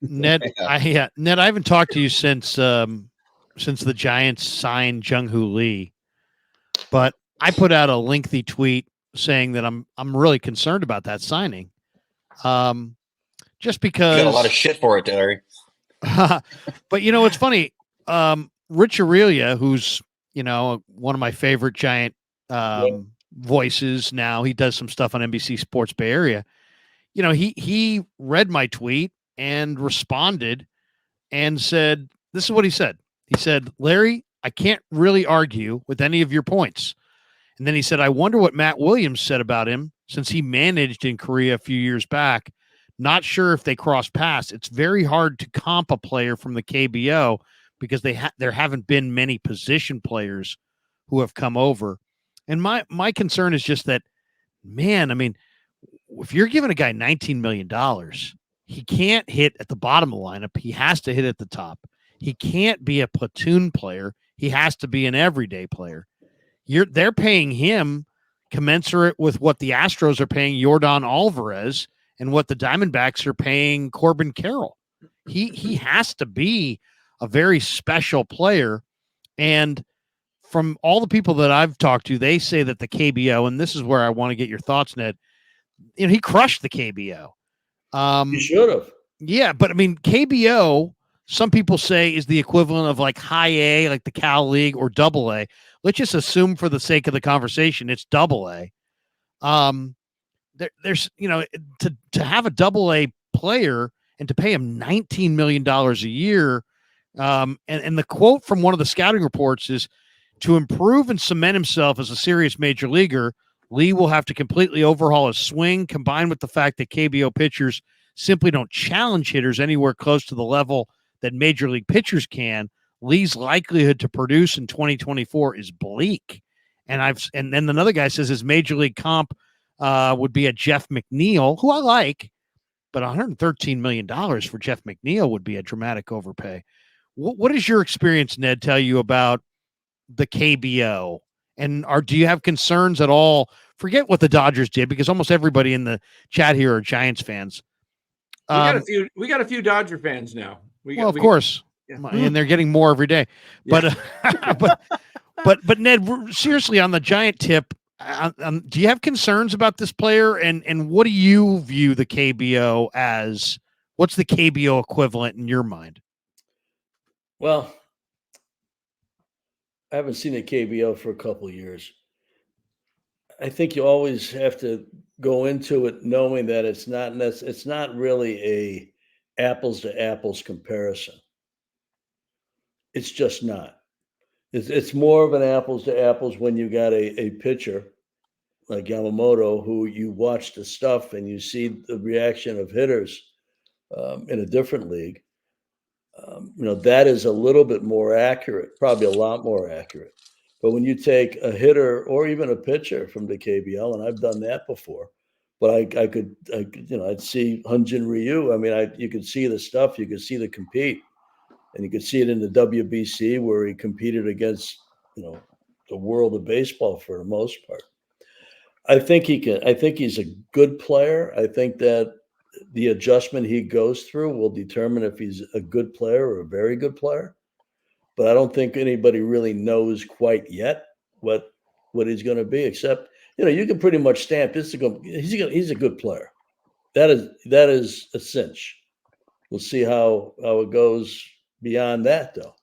Ned, Ned, I haven't talked to you since the Giants signed Jung Hoo Lee, but I put out a lengthy tweet saying that I'm really concerned about that signing. Um, just You got a lot of because, shit for it, Larry. but it's funny. Rich Aurelia, who's one of my favorite Giant voices now, he does some stuff on NBC Sports Bay Area. He read my tweet and responded and said, this is what he said. He said, Larry, I can't really argue with any of your points. And then he said, I wonder what Matt Williams said about him since he managed in Korea a few years back. Not sure if they crossed paths. It's very hard to comp a player from the KBO because there haven't been many position players who have come over. And my concern is just that, man, I mean, if you're giving a guy $19 million, he can't hit at the bottom of the lineup. He has to hit at the top. He can't be a platoon player. He has to be an everyday player. They're paying him commensurate with what the Astros are paying Yordan Alvarez and what the Diamondbacks are paying Corbin Carroll. He has to be a very special player. And from all the people that I've talked to, they say that the KBO, and this is where I want to get your thoughts, Ned, he crushed the KBO. He should have. Yeah, but I mean, KBO, some people say is the equivalent of like high A, like the Cal League, or double A. Let's just assume for the sake of the conversation, it's double A. There's to have a double A player and to pay him $19 million a year. And the quote from one of the scouting reports is, to improve and cement himself as a serious major leaguer, Lee will have to completely overhaul his swing, combined with the fact that KBO pitchers simply don't challenge hitters anywhere close to the level that major league pitchers can. Lee's likelihood to produce in 2024 is bleak. And then another guy says his major league comp would be a Jeff McNeil, who I like, but $113 million for Jeff McNeil would be a dramatic overpay. What does your experience, Ned, tell you about the KBO? And do you have concerns at all? Forget what the Dodgers did, because almost everybody in the chat here are Giants fans. We got a few Dodger fans now. Of course. Yeah. And they're getting more every day. Yeah. But Ned, seriously, on the Giant tip, do you have concerns about this player? And what do you view the KBO as? What's the KBO equivalent in your mind? Well, I haven't seen a KBO for a couple of years. I think you always have to go into it knowing that it's not really a apples to apples comparison. It's just not. It's more of an apples to apples when you got a pitcher like Yamamoto, who you watch the stuff and you see the reaction of hitters in a different league. That is a little bit more accurate, probably a lot more accurate. But when you take a hitter or even a pitcher from the KBL, and I've done that before, but I'd see Hyunjin Ryu. I mean, you could see the stuff, you could see the compete, and you could see it in the WBC where he competed against, the world of baseball for the most part. I think he's a good player. I think that the adjustment he goes through will determine if he's a good player or a very good player. But I don't think anybody really knows quite yet what he's going to be, except, you can pretty much stamp this. He's a good player. That is a cinch. We'll see how it goes beyond that, though.